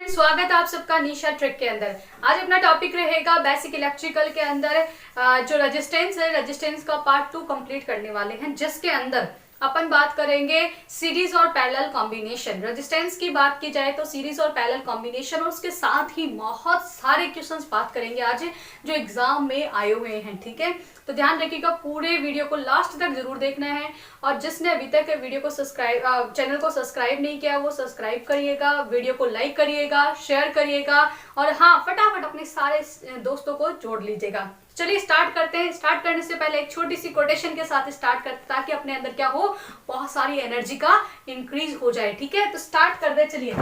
स्वागत है आप सबका निशा ट्रिक के अंदर। आज अपना टॉपिक रहेगा बेसिक इलेक्ट्रिकल के अंदर जो रेजिस्टेंस है, रेजिस्टेंस का पार्ट 2 कंप्लीट करने वाले हैं, जिसके अंदर अपन बात करेंगे सीरीज और पैरेलल कॉम्बिनेशन। रेजिस्टेंस की बात की जाए तो सीरीज और पैरेलल कॉम्बिनेशन, और उसके साथ ही बहुत सारे क्वेश्चंस बात करेंगे आज जो एग्जाम में आए हुए हैं। ठीक है, तो ध्यान रखिएगा, पूरे वीडियो को लास्ट तक जरूर देखना है। और जिसने अभी तक वीडियो को चैनल को सब्सक्राइब नहीं किया वो सब्सक्राइब करिएगा, वीडियो को लाइक करिएगा, शेयर करिएगा, और हाँ, फटाफट अपने सारे दोस्तों को जोड़ लीजिएगा। चलिए स्टार्ट करते हैं। स्टार्ट करने से पहले एक छोटी सी कोटेशन के साथ स्टार्ट करते हैं, ताकि अपने अंदर क्या हो, बहुत सारी एनर्जी का इंक्रीज हो जाए। ठीक है, तो स्टार्ट कर दे। चलिए,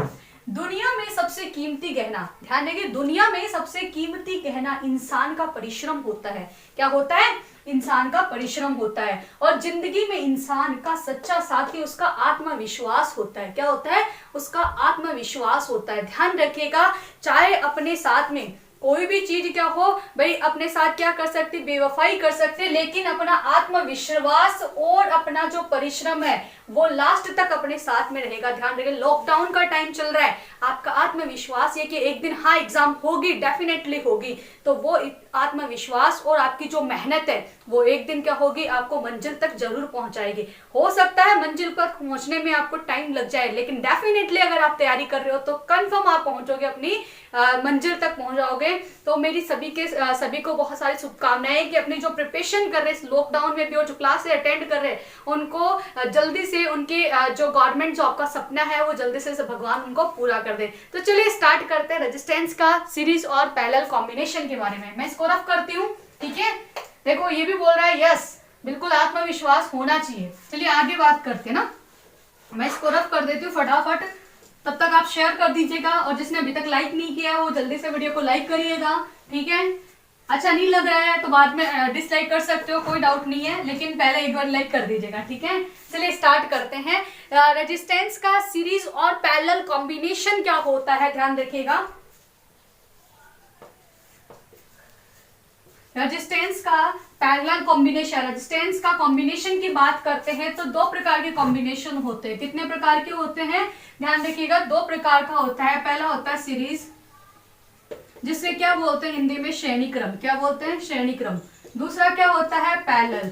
दुनिया में सबसे कीमती गहना, ध्यान देंगे, दुनिया में सबसे कीमती गहना इंसान का परिश्रम होता है। क्या होता है? इंसान का परिश्रम होता है। और जिंदगी में इंसान का सच्चा साथी उसका आत्मविश्वास होता है। क्या होता है? उसका आत्मविश्वास होता है। ध्यान रखिएगा, चाहे अपने साथ में कोई भी चीज क्या हो भाई, अपने साथ क्या कर सकती, बेवफाई कर सकते, लेकिन अपना आत्मविश्वास और अपना जो परिश्रम है वो लास्ट तक अपने साथ में रहेगा। ध्यान रखिए, लॉकडाउन का टाइम चल रहा है, आपका आत्मविश्वास ये कि एक दिन हाँ एग्जाम होगी, डेफिनेटली होगी, तो वो आत्मविश्वास और आपकी जो मेहनत है वो एक दिन क्या होगी, आपको मंजिल तक जरूर पहुंचाएगी। हो सकता है मंजिल पर पहुंचने में आपको टाइम लग जाए, लेकिन डेफिनेटली अगर आप तैयारी कर रहे हो तो कंफर्म आप पहुंचोगे, अपनी मंजिल तक पहुंच जाओगे। तो मेरी सभी को बहुत सारी शुभकामनाएं कि अपनी जो प्रिपरेशन कर रहे हैं लॉकडाउन में भी, और जो क्लास अटेंड कर रहे हैं उनको जल्दी से उनके जो गवर्नमेंट जॉब का सपना है वो जल्दी से भगवान उनको पूरा कर दे। तो चलिए स्टार्ट करते हैं रेजिस्टेंस का सीरीज और पैरेलल कॉम्बिनेशन के बारे में। मैं इसको रफ करती हूँ। ठीक है, देखो ये भी बोल रहा है यस, बिल्कुल आत्मविश्वास होना चाहिए। चलिए आगे बात करते हैं ना, मैं इसको रफ कर देती हूँ फटाफट, तब तक आप शेयर कर दीजिएगा, और जिसने अभी तक लाइक नहीं किया है वो जल्दी से वीडियो को लाइक करिएगा। ठीक है, अच्छा नहीं लग रहा है तो बाद में डिसलाइक कर सकते हो, कोई डाउट नहीं है, लेकिन पहले एक बार लाइक कर दीजिएगा। ठीक है, चलिए स्टार्ट करते हैं। रेजिस्टेंस का सीरीज और पैरेलल कॉम्बिनेशन क्या होता है, ध्यान रखिएगा। रेजिस्टेंस का पैरेलल कॉम्बिनेशन, रेजिस्टेंस का कॉम्बिनेशन की बात करते हैं तो दो प्रकार के कॉम्बिनेशन होते हैं। कितने प्रकार के होते हैं? ध्यान रखिएगा, दो प्रकार का होता है। पहला होता है सीरीज, जिससे क्या बोलते हैं हिंदी में श्रेणी क्रम। क्या बोलते हैं? श्रेणी क्रम। दूसरा क्या होता है? पैरेलल।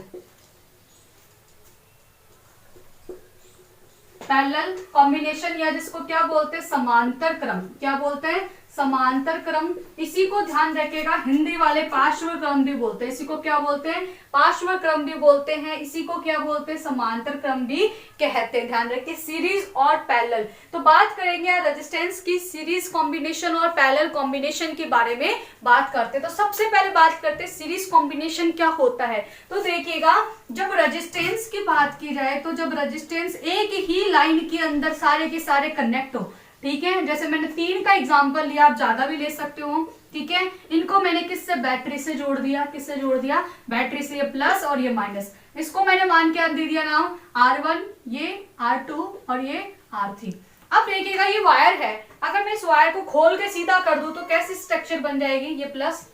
पैरेलल कॉम्बिनेशन, या जिसको क्या बोलते हैं? समांतर क्रम। क्या बोलते हैं? समांतर क्रम। इसी को ध्यान रखिएगा, हिंदी वाले पार्श्व क्रम भी बोलते हैं। इसी को क्या बोलते हैं? पार्श्व क्रम भी बोलते हैं। इसी को क्या बोलते हैं? समांतर क्रम भी कहते हैं। ध्यान रखिए, सीरीज और पैरेलल। तो बात करेंगे रेजिस्टेंस की सीरीज कॉम्बिनेशन और पैरेलल कॉम्बिनेशन के बारे में बात करते हैं। तो सबसे पहले बात करते हैं सीरीज कॉम्बिनेशन क्या होता है। तो देखिएगा, जब रेजिस्टेंस की बात की जाए तो जब रेजिस्टेंस एक ही लाइन के अंदर सारे के सारे कनेक्ट हो, ठीक है, जैसे मैंने 3 का एग्जांपल लिया, आप ज्यादा भी ले सकते हो। ठीक है, इनको मैंने किससे? बैटरी से जोड़ दिया। किससे जोड़ दिया? बैटरी से। ये प्लस और ये माइनस, इसको मैंने मान के दे दिया नाम R1, ये R2 और ये R3। अब देखिएगा, ये वायर है, अगर मैं इस वायर को खोल के सीधा कर दूं तो कैसी स्ट्रक्चर बन जाएगी? ये प्लस,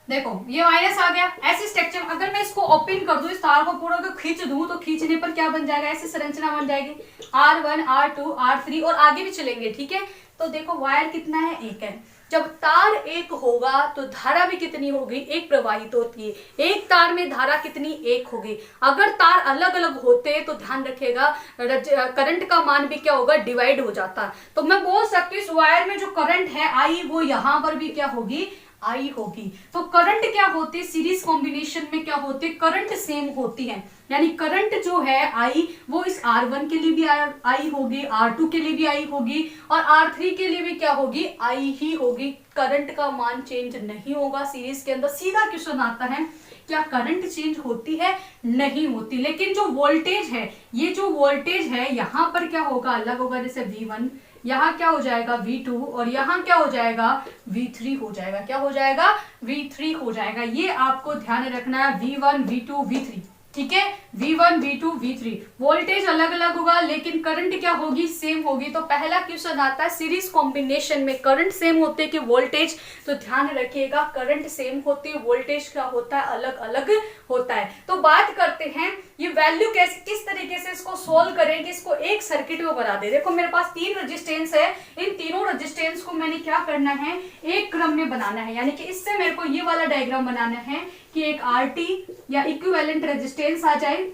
देखो ये माइनस आ गया। ऐसी स्ट्रक्चर, अगर मैं इसको ओपन कर दूं, इस तार को पूरा खींच दूं, तो खींचने पर क्या बन जाएगा? ऐसी संरचना बन जाएगी, R1, R2, R3, और आगे भी चलेंगे। ठीक है, तो देखो वायर कितना है? एक है। जब तार एक होगा तो धारा भी कितनी होगी? एक प्रवाहित होती है। एक तार में धारा कितनी? एक होगी। अगर तार अलग अलग होते तो ध्यान रखिएगा, करंट का मान भी क्या होगा? डिवाइड हो जाता। तो मैं बोल सकती हूँ इस वायर में जो करंट है आई, वो यहां पर भी क्या होगी? आई होगी। तो करंट क्या होती है सीरीज कॉम्बिनेशन में? क्या होती है? करंट सेम होती है, यानी करंट जो है आई, वो इस R1 के लिए भी आई होगी, R2 के लिए भी आई होगी, और R3 के लिए भी क्या होगी? आई ही होगी। करंट का मान चेंज नहीं होगा सीरीज के अंदर। सीधा क्वेश्चन आता है, क्या करंट चेंज होती है? नहीं होती। लेकिन जो वोल्टेज है, ये जो वोल्टेज है यहाँ पर क्या होगा? अलग होगा। जैसे V1, यहाँ क्या हो जाएगा? V2, और यहाँ क्या हो जाएगा? V3 हो जाएगा। क्या हो जाएगा? V3 हो जाएगा। ये आपको ध्यान रखना है, V1, V2, V3। ठीक है। V1, V2, V3 वोल्टेज अलग अलग होगा लेकिन करंट क्या होगी, सेम होगी। तो पहला क्वेश्चन आता है सीरीज कॉम्बिनेशन में करंट सेम होते हैं कि वोल्टेज, तो ध्यान रखिएगा करंट सेम होती है, वोल्टेज क्या होता है अलग अलग होता है। तो बात करते हैं ये वैल्यू कैसे, किस तरीके से इसको सोल्व करेंगे, इसको एक सर्किट में बना दे। देखो मेरे पास 3 रेजिस्टेंस है, इन तीनों रेजिस्टेंस को मैंने क्या करना है, एक क्रम में बनाना है। यानी कि इससे मेरे को ये वाला डायग्राम बनाना है कि एक RT या इक्विवेलेंट रेजिस्टेंस आ जाए।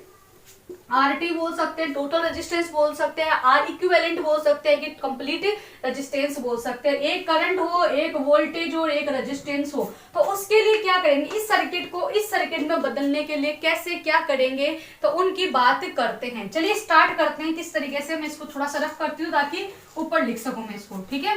RT बोल सकते हैं, टोटल रेजिस्टेंस बोल सकते हैं, R इक्विवेलेंट बोल सकते हैं कि कंप्लीट रेजिस्टेंस बोल सकते हैं। एक करंट हो, एक वोल्टेज हो, एक रेजिस्टेंस हो। तो उसके लिए क्या करेंगे, इस सर्किट को इस सर्किट में बदलने के लिए कैसे क्या करेंगे, तो उनकी बात करते हैं। चलिए स्टार्ट करते हैं किस तरीके से। मैं इसको थोड़ा सा रफ करती हूँ ताकि ऊपर लिख सकूं मैं इसको, ठीक है।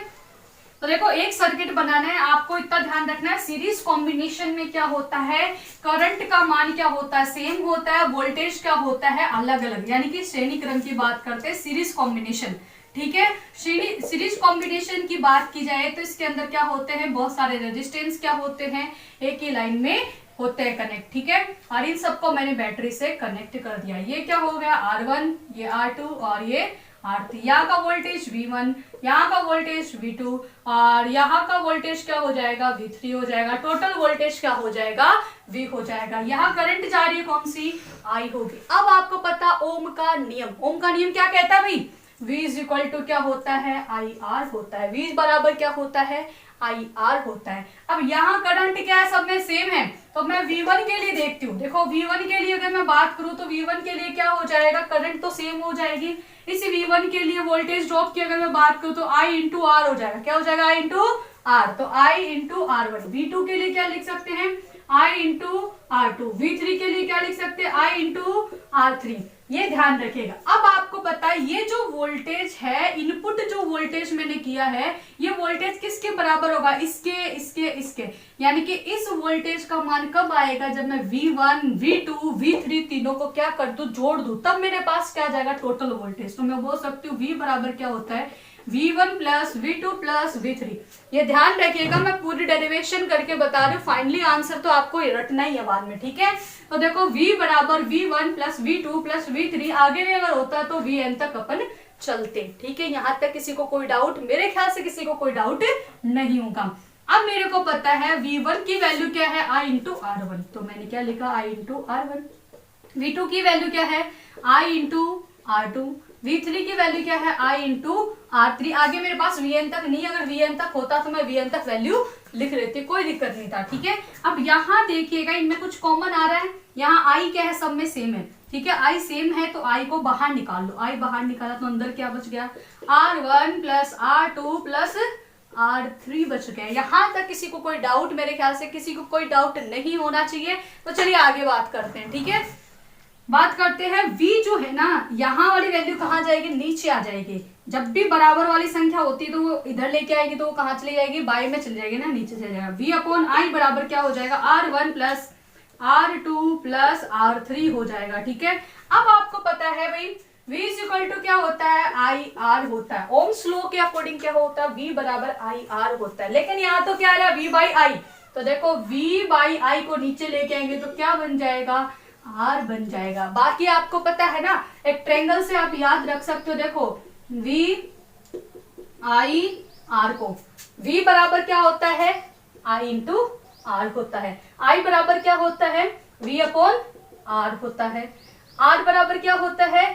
तो देखो एक सर्किट बनाना है, आपको इतना ध्यान रखना है सीरीज कॉम्बिनेशन में क्या होता है, करंट का मान क्या होता है, सेम होता है, वोल्टेज क्या होता है अलग अलग। यानी कि श्रेणी क्रम की बात करते हैं सीरीज कॉम्बिनेशन, ठीक है। सीरीज कॉम्बिनेशन की बात की जाए तो इसके अंदर क्या होते हैं, बहुत सारे रेजिस्टेंस क्या होते हैं, एक ही लाइन में होते हैं कनेक्ट, ठीक है। और इन सबको मैंने बैटरी से कनेक्ट कर दिया। ये क्या हो गया R1, ये R2 और ये R3। यहाँ का वोल्टेज V1, यहाँ का वोल्टेज V2 और यहाँ का वोल्टेज क्या हो जाएगा, V3 हो जाएगा। टोटल वोल्टेज क्या हो जाएगा, V हो जाएगा। यहाँ करंट जा रही है कौन सी, I होगी। अब आपको पता ओम का नियम, ओम का नियम क्या कहता है भाई, V इज इक्वल टू क्या होता है, IR होता है। V बराबर क्या होता है, IR होता है। अब यहाँ करंट क्या है, सब में सेम है। तो मैं V1 के लिए देखती हूँ। देखो V1 के लिए अगर मैं बात करूँ तो V1 के लिए क्या हो जाएगा, करंट तो सेम हो जाएगी। इसी V1 के लिए वोल्टेज ड्रॉप की अगर मैं बात करूँ तो I इंटू R हो जाएगा। क्या हो जाएगा, I इंटू R। तो I इंटू R1। V2 के लिए क्या लिख सकते हैं, I इंटू R2। V3 के लिए क्या लिख सकते हैं, I इंटू R3। ये ध्यान रखिएगा। अब आपको पता है ये जो वोल्टेज है, इनपुट जो वोल्टेज मैंने किया है, ये वोल्टेज किसके बराबर होगा, इसके इसके इसके। यानी कि इस वोल्टेज का मान कब आएगा, जब मैं V1, V2, V3 तीनों को क्या कर दूं, जोड़ दूं, तब मेरे पास क्या जाएगा, टोटल वोल्टेज। तो मैं बोल सकती हूँ V बराबर क्या होता है, V1 plus V2 plus V3। ये ध्यान रखिएगा, मैं पूरी डेरिवेशन करके बता रही हूँ। फाइनली आंसर तो आपको रटना ही है बाद में, ठीक है। तो देखो V बराबर V1 plus V2 plus V3, आगे भी अगर होता है तो Vn तक अपन चलते, ठीक है। यहाँ तक किसी को कोई डाउट, मेरे ख्याल से किसी को कोई डाउट नहीं होगा। अब मेरे को पता है V1 की वैल्यू क्या है, I इंटू R1। तो मैंने क्या लिखा, I इंटू R1। V2 की वैल्यू क्या है, I इंटू R2। V3 की वैल्यू क्या है, I इंटू R3। आगे मेरे पास Vn तक नहीं, अगर Vn तक होता तो मैं Vn तक वैल्यू लिख लेती, कोई दिक्कत नहीं था, ठीक है। अब यहाँ देखिएगा इनमें कुछ कॉमन आ रहा है, यहाँ I क्या है, सब में सेम है, ठीक है। I सेम है तो I को बाहर निकाल लो। I बाहर निकाला तो अंदर क्या बच गया, R1 plus R2 plus R3 बच गया। यहाँ तक किसी को कोई डाउट, मेरे ख्याल से किसी को कोई डाउट नहीं होना चाहिए। तो चलिए आगे बात करते हैं, ठीक है। बात करते हैं V जो है ना, यहाँ वाली वैल्यू कहाँ जाएगी, नीचे आ जाएगी। जब भी बराबर वाली संख्या होती है तो वो इधर लेके आएगी, तो वो कहाँ चली जाएगी, बाई में चली जाएगी ना, नीचे चले जाएगा। V अपॉन I बराबर क्या हो जाएगा, R1 plus R2 plus R3 हो जाएगा, ठीक है। अब आपको पता है भाई V इज इक्वल टू क्या होता है, IR होता है। ओम्स लॉ के अकॉर्डिंग क्या होता है, V बराबर IR होता है। लेकिन यहाँ तो क्या आ रहा है, V बाई I। तो देखो V बाई I को नीचे लेके आएंगे तो क्या बन जाएगा, R बन जाएगा। बाकी आपको पता है ना, एक ट्रायंगल से आप याद रख सकते हो। देखो V I R को, V बराबर क्या होता है, I इंटू R होता है। I बराबर क्या होता है, V अपॉन R होता है। R बराबर क्या होता है,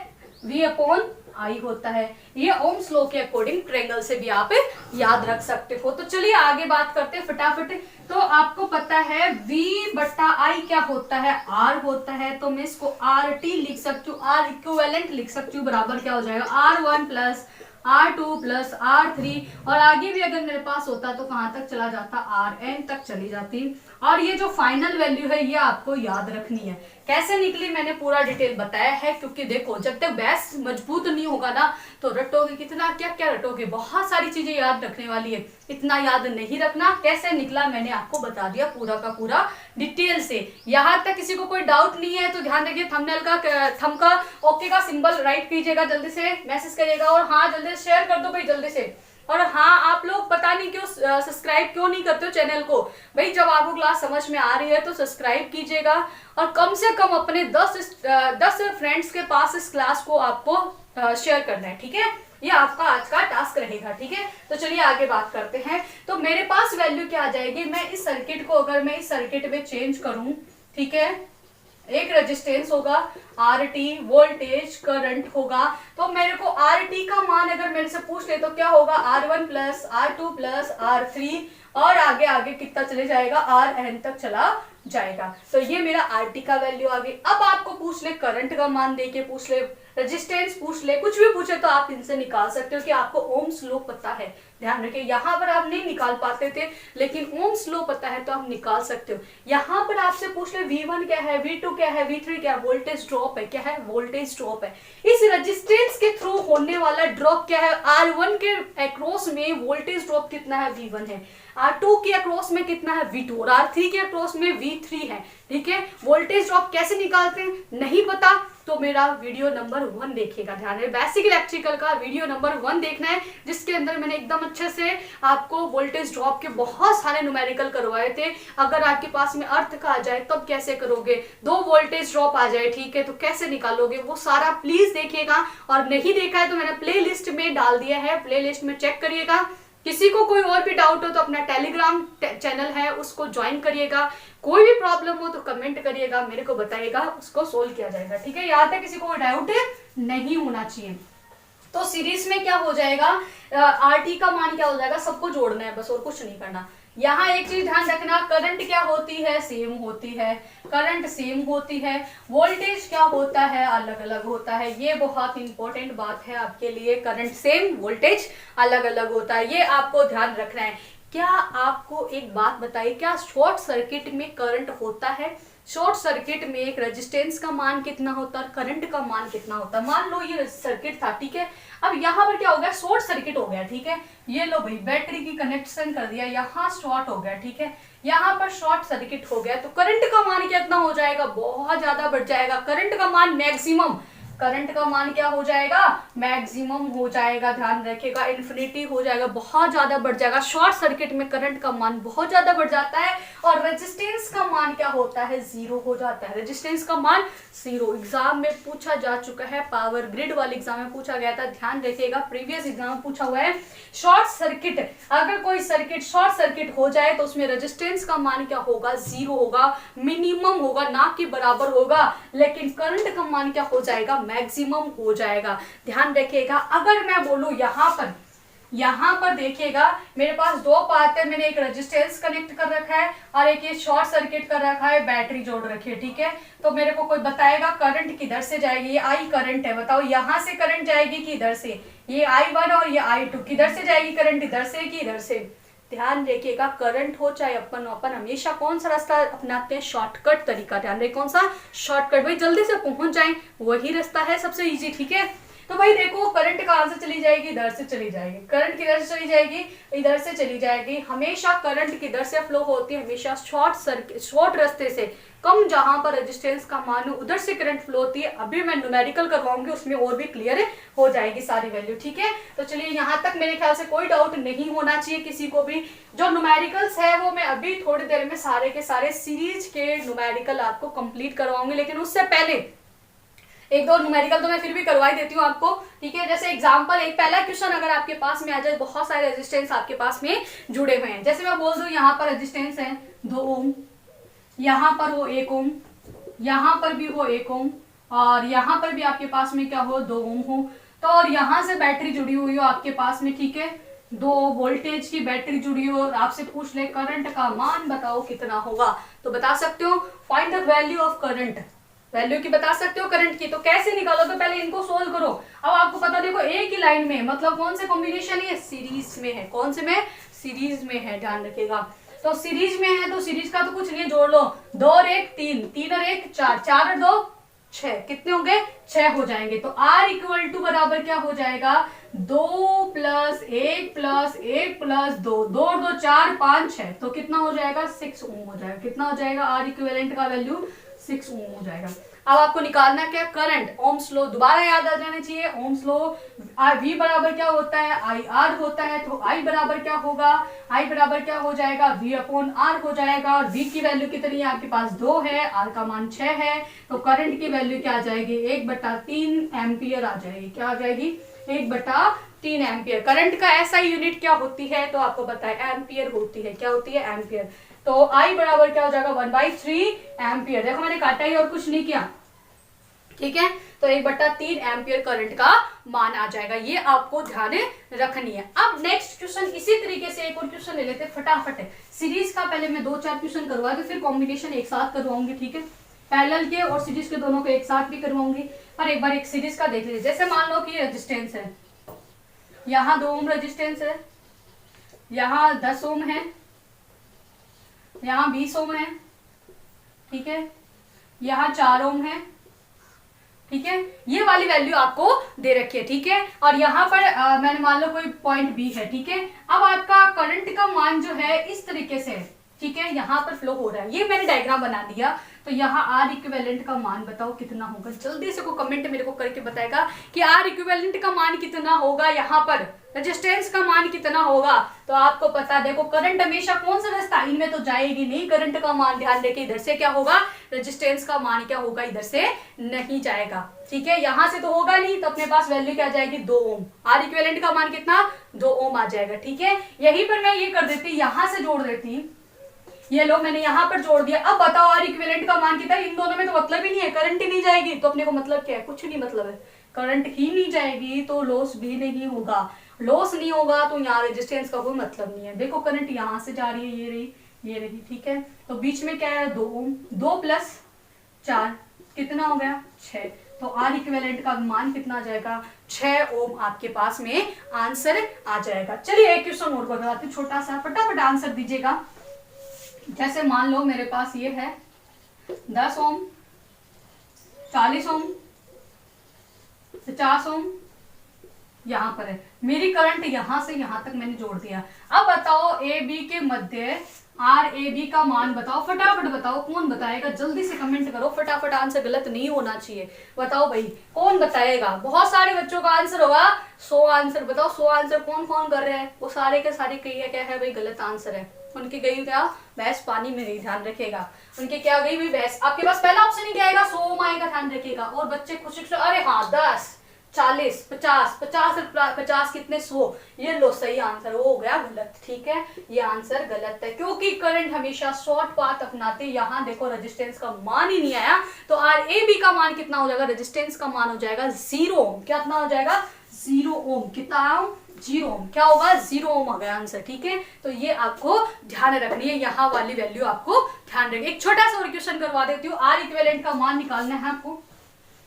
V अपॉन I होता है। ये ओम्स लॉ के अकॉर्डिंग ट्रायंगल से भी आप याद रख सकते हो। तो चलिए आगे बात करते हैं फटाफट। तो आपको पता है V बटा I क्या होता है, R होता है। तो मैं इसको RT लिख सकती हूँ, R इक्विवेलेंट लिख सकती हूँ, बराबर क्या हो जाएगा, R1 plus R2 plus R3। और आगे भी अगर मेरे पास होता तो कहाँ तक चला जाता, Rn तक चली जाती। और ये जो फाइनल वैल्यू है ये आपको याद रखनी है। कैसे निकली मैंने पूरा डिटेल बताया है, क्योंकि देखो जब तक बेस मजबूत नहीं होगा ना तो रटोगे कितना, क्या क्या रटोगे, बहुत सारी चीजें याद रखने वाली है। इतना याद नहीं रखना, कैसे निकला मैंने आपको बता दिया पूरा का पूरा डिटेल से। यहाँ तक किसी को कोई डाउट नहीं है तो ध्यान रखिए, थंबनेल का थंब का ओके का सिंबल राइट कीजिएगा, जल्दी से मैसेज करिएगा। और हाँ जल्दी से शेयर कर दो भाई, जल्दी से और हाँ, आप लोग पता नहीं क्यों सब्सक्राइब क्यों नहीं करते हो चैनल को। भाई जब आपको क्लास समझ में आ रही है तो सब्सक्राइब कीजिएगा और कम से कम अपने 10 फ्रेंड्स के पास इस क्लास को आपको शेयर करना है, ठीक है। ये आपका आज का टास्क रहेगा, ठीक है। तो चलिए आगे बात करते हैं। तो मेरे पास वैल्यू क्या आ जाएगी, मैं इस सर्किट को अगर मैं इस सर्किट में चेंज करूं, ठीक है, एक रेजिस्टेंस होगा RT, वोल्टेज करंट होगा, तो मेरे को RT का मान अगर मेरे से पूछ ले तो क्या होगा, R1 plus R2 plus R3 और आगे आगे कितना चले जाएगा, RN तक चला जाएगा। तो ये मेरा RT का वैल्यू आ गई। अब आपको पूछ ले करंट का मान देके पूछ ले, रेजिस्टेंस पूछ ले, कुछ भी पूछे तो आप इनसे निकाल सकते हो कि आपको ओम्स लॉ पता है। ध्यान रखिए, यहाँ पर आप नहीं निकाल पाते थे लेकिन ओम्स लॉ पता है तो आप निकाल सकते हो। यहाँ पर आपसे पूछ ले V1 क्या है, V2 क्या है, V3 क्या है, वोल्टेज ड्रॉप है, क्या है, वोल्टेज ड्रॉप है। इस रेजिस्टेंस के थ्रू होने वाला ड्रॉप क्या है, R1 के अक्रॉस में वोल्टेज ड्रॉप कितना है, V1 है, R2 के अक्रॉस में कितना है, V2, और R3 के अक्रॉस में V3 है, ठीक है। वोल्टेज ड्रॉप कैसे निकालते हैं, नहीं पता तो मेरा वीडियो नंबर 1 देखिएगा। ध्यान रहे, बेसिक इलेक्ट्रिकल का वीडियो नंबर 1 देखना है, जिसके अंदर मैंने एकदम अच्छे से आपको वोल्टेज ड्रॉप के बहुत सारे न्यूमेरिकल करवाए थे। अगर आपके पास में अर्थ का आ जाए तब कैसे करोगे, 2 वोल्टेज ड्रॉप आ जाए, ठीक है, तो कैसे निकालोगे, वो सारा प्लीज देखिएगा। और नहीं देखा है तो मैंने प्ले लिस्ट में डाल दिया है, प्ले लिस्ट में चेक करिएगा। किसी को कोई और भी डाउट हो तो अपना टेलीग्राम चैनल है उसको ज्वाइन करिएगा। कोई भी प्रॉब्लम हो तो कमेंट करिएगा, मेरे को बताइएगा, उसको सोल्व किया जाएगा, ठीक है। याद है, किसी को डाउट नहीं होना चाहिए। तो सीरीज में क्या हो जाएगा, RT का मान क्या हो जाएगा, सबको जोड़ना है बस और कुछ नहीं करना। यहाँ एक चीज ध्यान रखना, करंट क्या होती है, सेम होती है, करंट सेम होती है, वोल्टेज क्या होता है, अलग अलग होता है। ये बहुत इंपॉर्टेंट बात है आपके लिए, करंट सेम, वोल्टेज अलग अलग होता है, ये आपको ध्यान रखना है। क्या आपको एक बात बताइए, क्या शॉर्ट सर्किट में करंट होता है, शॉर्ट सर्किट में एक रेजिस्टेंस का मान कितना होता है, करंट का मान कितना होता है। मान लो ये सर्किट था, ठीक है, अब यहाँ पर क्या हो गया, शॉर्ट सर्किट हो गया, ठीक है। ये लो भाई, बैटरी की कनेक्शन कर दिया, यहाँ शॉर्ट हो गया, ठीक है, यहाँ पर शॉर्ट सर्किट हो गया, तो करंट का मान कितना हो जाएगा, बहुत ज्यादा बढ़ जाएगा। करंट का मान मैक्सिमम, करंट का मान क्या हो जाएगा, मैक्सिमम हो जाएगा, ध्यान रखिएगा, इन्फिनिटी हो जाएगा, बहुत ज्यादा बढ़ जाएगा। शॉर्ट सर्किट में करंट का मान बहुत ज्यादा बढ़ जाता है और रेजिस्टेंस का मान क्या होता है, 0 हो जाता है। रेजिस्टेंस का मान 0 एग्जाम में पूछा जा चुका है, पावर ग्रिड वाले एग्जाम में पूछा गया था, ध्यान रखिएगा, प्रीवियस एग्जाम में पूछा हुआ है। शॉर्ट सर्किट, अगर कोई सर्किट शॉर्ट सर्किट हो जाए तो उसमें रेजिस्टेंस का मान क्या होगा, 0 होगा, मिनिमम होगा, ना कि बराबर होगा। लेकिन करंट का मान क्या हो जाएगा, मैक्सिमम हो जाएगा। ध्यान रखिएगा, अगर मैं बोलूं यहाँ पर देखिएगा, मेरे पास 2 पार्ट है, मैंने एक रेजिस्टेंस कनेक्ट कर रखा है और एक ये शॉर्ट सर्किट कर रखा है, बैटरी जोड़ रखी है, ठीक है। तो मेरे को कोई बताएगा करंट किधर से जाएगी, ये I करंट है, बताओ यहाँ से करंट जाएगी कि इधर से, ये I1 और ये I2, किधर से जाएगी करंट, इधर से कि इधर से। ध्यान रखिएगा, करंट हो चाहे अपन हमेशा कौन सा रास्ता अपनाते हैं, शॉर्टकट तरीका। ध्यान रखिए, कौन सा, शॉर्टकट, भाई जल्दी से पहुंच जाए, वही रास्ता है सबसे इजी, ठीक है। तो भाई देखो, करंट कहां से चली जाएगी, इधर से चली जाएगी, करंट किधर से चली जाएगी, इधर से चली जाएगी। हमेशा करंट किधर से फ्लो होती है, हमेशा शॉर्ट रास्ते से, कम जहां पर रेजिस्टेंस का मान हो उधर से करंट फ्लो होती है। अभी मैं न्यूमेरिकल करवाऊंगी, उसमें और भी क्लियर हो जाएगी सारी वैल्यू, ठीक है। तो चलिए, यहाँ तक मेरे ख्याल से कोई डाउट नहीं होना चाहिए किसी को भी। जो न्यूमेरिकल्स है वो मैं अभी थोड़ी देर में सारे के सारे सीरीज के न्यूमेरिकल आपको कंप्लीट करवाऊंगी, लेकिन उससे पहले 1-2 न्यूमेरिकल तो मैं फिर भी करवा ही देती हूँ आपको, ठीक है। जैसे एग्जांपल, एक पहला क्वेश्चन अगर आपके पास में आ जाए, बहुत सारे रेजिस्टेंस आपके पास में जुड़े हुए हैं, जैसे मैं बोल दूं यहाँ पर रेजिस्टेंस है 2 ओम, यहाँ पर हो 1 ओम, यहाँ पर भी हो 1 ओम, और यहाँ पर भी आपके पास में क्या हो, 2 ओम हो। तो और यहाँ से बैटरी जुड़ी हुई हो आपके पास में, ठीक है, 2 वोल्टेज की बैटरी जुड़ी हो, और आपसे पूछ ले करंट का मान बताओ कितना होगा, तो बता सकते हो, find the value of current, value की बता सकते हो करंट की। तो कैसे निकालो, तो पहले इनको सोल्व करो। अब आपको पता, देखो एक ही लाइन में, मतलब कौन से कॉम्बिनेशन है, सीरीज में है, कौन से में, सीरीज में है, ध्यान रखिएगा। तो सीरीज में है तो सीरीज का तो कुछ नहीं है, जोड़ लो, 2 और 1 3, 3 और 1 4, 4 और 2 6, कितने होंगे, 6 हो जाएंगे। तो R इक्वल टू बराबर क्या हो जाएगा, 2 प्लस 1 प्लस 1 प्लस 2, 2 और 2 4 5 6, तो कितना हो जाएगा 6 ओम हो जाएगा। कितना हो जाएगा आर इक्विवेलेंट का वैल्यू 6 ओम हो जाएगा। अब आपको निकालना क्या, करंट। ओम्स लॉ दोबारा याद आ जाना चाहिए। ओम्स लॉ वी बराबर क्या होता है, आई आर होता है। तो आई बराबर क्या होगा, आई बराबर क्या हो जाएगा, वी अपॉन आर हो जाएगा। और वी की वैल्यू कितनी है आपके पास 2 है, आर का मान 6 है। तो करंट की वैल्यू क्या आ जाएगी 1/3 एम्पियर आ जाएगी। क्या आ जाएगी 1/3 एम्पियर। करंट का ऐसा यूनिट क्या होती है तो आपको पता है एम्पियर होती है। क्या होती है एम्पियर। तो आई बराबर क्या हो जाएगा 1/3 एम्पियर। देखो मैंने काटा ही और कुछ नहीं किया, ठीक है। तो 1/3 एम्पियर करंट का मान आ जाएगा। ये आपको ध्यान रखनी है। अब नेक्स्ट क्वेश्चन इसी तरीके से एक और क्वेश्चन ले लेते हैं फटाफट है। सीरीज का पहले मैं 2-4 क्वेश्चन करवा के फिर कॉम्बिनेशन एक साथ करवाऊंगी, ठीक है। पैरेलल के और सीरीज के दोनों को एक साथ भी करवाऊंगी। पर एक बार एक सीरीज का देख लीजिए। जैसे मान लो कि रेजिस्टेंस है, यहाँ 2 ओम रेजिस्टेंस है, यहाँ 10 ओम है, यहाँ 20 ओम है, ठीक है, यहाँ 4 ओम है, ठीक है। ये वाली वैल्यू आपको दे रखी है, ठीक है। और यहाँ पर मैंने मान लो कोई पॉइंट बी है, ठीक है। अब आपका करंट का मान जो है इस तरीके से है, ठीक है, यहाँ पर फ्लो हो रहा है। ये मैंने डायग्राम बना दिया। तो यहाँ आर इक्विवेलेंट का मान बताओ कितना होगा। जल्दी से कोई कमेंट मेरे को करके बताएगा कि आर इक्विवेलेंट का मान कितना होगा, यहाँ पर रेजिस्टेंस का मान कितना होगा। तो आपको पता, देखो करंट हमेशा कौन सा रास्ता, इनमें तो जाएगी नहीं। करंट का मान ध्यान देके इधर से क्या होगा, रेजिस्टेंस का मान क्या होगा, इधर से नहीं जाएगा, ठीक है। यहाँ से तो होगा नहीं, तो अपने पास वैल्यू क्या जाएगी 2 ओम। आर इक्विवेलेंट का मान कितना 2 ओम आ जाएगा, ठीक है। यहीं पर मैं ये कर देती, यहाँ से जोड़ देती, ये लो मैंने यहाँ पर जोड़ दिया। अब बताओ आर इक्विवेलेंट का मान कितना है। इन दोनों में तो मतलब ही नहीं है, करंट ही नहीं जाएगी। तो अपने को मतलब क्या है, कुछ नहीं मतलब है। करंट ही नहीं जाएगी तो लॉस भी नहीं होगा। लॉस नहीं होगा तो यहाँ रेजिस्टेंस का कोई मतलब नहीं है। देखो करंट यहाँ से जा रही है, ये रही, ठीक है। तो बीच में क्या है 2 ओम, 2 + 4 कितना हो गया 6। तो आर इक्विवेलेंट का मान कितना आ जाएगा 6 ओम आपके पास में आंसर आ जाएगा। चलिए एक क्वेश्चन और करवाते हैं छोटा सा, फटाफट आंसर दीजिएगा। जैसे मान लो मेरे पास ये है 10 ओम, 40 ओम, 50 ओम, यहां पर है। मेरी करंट यहां से यहां तक मैंने जोड़ दिया। अब बताओ ए बी के मध्य आर ए बी का मान बताओ, फटाफट बताओ। कौन बताएगा, जल्दी से कमेंट करो फटाफट। आंसर गलत नहीं होना चाहिए। बताओ भाई कौन बताएगा। बहुत सारे बच्चों का आंसर होगा 100 आंसर। बताओ 100 आंसर कौन कौन कर रहे हैं। वो सारे के सारे कही क्या है भाई, गलत आंसर है। उनकी गई क्या भैंस पानी में गई, ध्यान रखेगा। उनकी क्या गई हुई भैंस। आपके पास पहला ऑप्शन ही क्या आएगा 100 ओम आएगा, ध्यान रखेगा। और बच्चे खुशी अरे हाँ 10 40 50 50 कितने 100, ये लो सही आंसर हो गया गलत, ठीक है। ये आंसर गलत है क्योंकि करंट हमेशा शॉर्ट पाथ अपनाते। यहाँ देखो रेजिस्टेंस का मान ही नहीं आया। तो आर ए बी का मान कितना हो जाएगा, रेजिस्टेंस का मान हो जाएगा 0 ओम। कितना हो जाएगा 0 ओम। कितना 0 ओम। क्या होगा 0 ओम आ गया आंसर, ठीक है। तो ये आपको ध्यान रखनी है, यहाँ वाली वैल्यू आपको ध्यान रखनी। एक छोटा सा और क्वेश्चन करवा देती हूँ। आर इक्विवेलेंट का मान निकालना है आपको।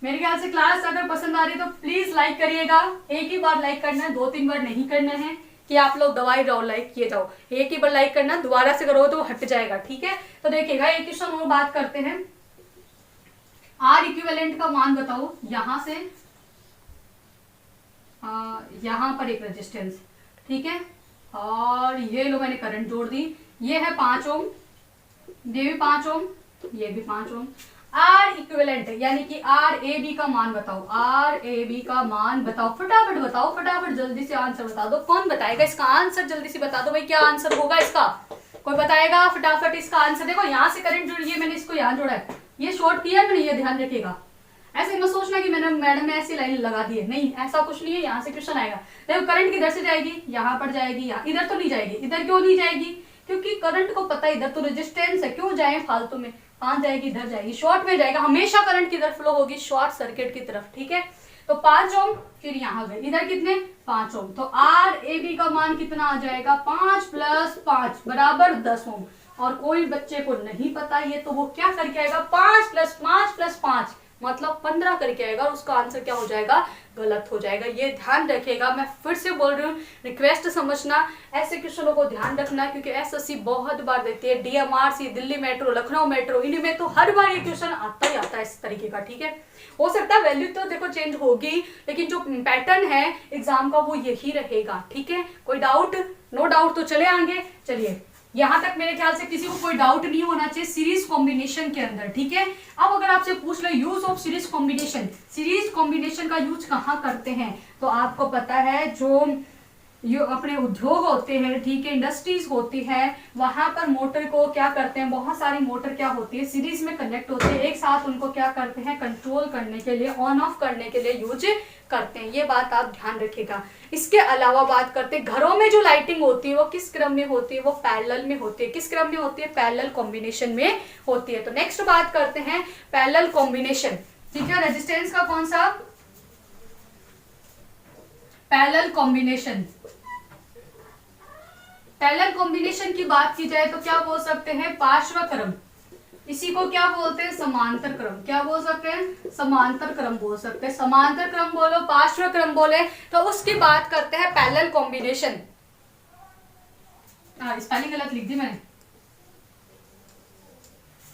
मेरे ख्याल से क्लास अगर पसंद आ रही है तो प्लीज लाइक करिएगा। एक ही बार लाइक करना है, 2-3 बार नहीं करना है कि आप लोग दवाई जाओ लाइक किए जाओ। एक ही बार लाइक करना, दोबारा से करो तो हट जाएगा, ठीक है। तो देखिएगा एक क्वेश्चन और बात करते हैं। आर इक्विवेलेंट का मान बताओ। यहां से यहां पर एक रेजिस्टेंस, ठीक है। और ये लो मैंने करंट जोड़ दी। ये है 5 ओम, ये भी 5 ओम, ये भी 5 ओम। आर इक्विवेलेंट यानी कि आर ए बी का मान बताओ। आर ए बी का मान बताओ, फटाफट बताओ, फटाफट जल्दी से आंसर बता दो। कौन बताएगा इसका आंसर, जल्दी से बता दो भाई क्या आंसर होगा इसका। कोई बताएगा फटाफट इसका आंसर। देखो यहाँ से करंट जोड़ी है मैंने, इसको यहाँ जोड़ा है, ये शॉर्ट किया मैंने, ये ध्यान रखिएगा। ऐसे मत सोचना कि मैंने मैडम ने ऐसी लाइन लगा दी है, नहीं ऐसा कुछ नहीं है। यहाँ से क्वेश्चन आएगा। देखो करंट किधर से जाएगी, यहाँ पर जाएगी, यहाँ इधर तो नहीं जाएगी। इधर क्यों नहीं जाएगी, क्योंकि करंट को पता है इधर तो रेजिस्टेंस है, क्यों जाए फालतू में। कहाँ जाएगी, इधर जाएगी, शॉर्ट में जाएगा। हमेशा करंट किधर फ्लो होगी, शॉर्ट सर्किट की तरफ, ठीक है। तो 5 ओम, फिर यहाँ गए, इधर कितने 5 ओम। तो आर ए बी का मान कितना आ जाएगा 5 + 5 बराबर 10 ओम। और कोई बच्चे को नहीं पता ये तो वो क्या करके आएगा 5 + 5 + 5 मतलब 15 करके आएगा और उसका आंसर क्या हो जाएगा, गलत हो जाएगा। ये ध्यान रखिएगा, मैं फिर से बोल रही हूँ, रिक्वेस्ट समझना, ऐसे क्वेश्चनों को ध्यान रखना क्योंकि एसएससी बहुत बार देती है, DMRC, Delhi metro, Lucknow metro, इनमें तो हर बार ये क्वेश्चन आता ही आता है इस तरीके का। ठीक है, हो सकता है वैल्यू तो देखो चेंज होगी, लेकिन जो पैटर्न है एग्जाम का वो यही रहेगा। ठीक है, कोई डाउट? नो डाउट तो चले आगे। चलिए, यहां तक मेरे ख्याल से किसी को कोई डाउट नहीं होना चाहिए सीरीज कॉम्बिनेशन के अंदर। ठीक है, अब अगर आपसे पूछ ले यूज ऑफ सीरीज कॉम्बिनेशन का यूज कहाँ करते हैं, तो आपको पता है जो अपने उद्योग होते हैं, ठीक है, इंडस्ट्रीज होती है, वहां पर मोटर को क्या करते हैं, बहुत सारी मोटर क्या होती है सीरीज में कनेक्ट होते हैं, एक साथ उनको क्या करते हैं, कंट्रोल करने के लिए, ऑन ऑफ करने के लिए यूज करते हैं। ये बात आप ध्यान रखिएगा। इसके अलावा बात करते हैं घरों में जो लाइटिंग होती है वो किस क्रम में होती है, वो पैरेलल में होती है। किस क्रम में होती है, पैरेलल कॉम्बिनेशन में होती है। तो नेक्स्ट बात करते हैं पैरेलल कॉम्बिनेशन। ठीक है, रेजिस्टेंस का कौन सा, पैरेलल कॉम्बिनेशन। पैरेलल कॉम्बिनेशन की बात की जाए तो क्या बोल सकते हैं, पार्श्व क्रम। इसी को क्या बोलते हैं, समांतर क्रम। क्या बोल सकते हैं, समांतर क्रम बोल सकते हैं। समांतर क्रम बोलो, पार्श्व क्रम बोले तो उसकी बात करते हैं पैरेलल कॉम्बिनेशन। स्पेलिंग गलत लिख दी मैंने।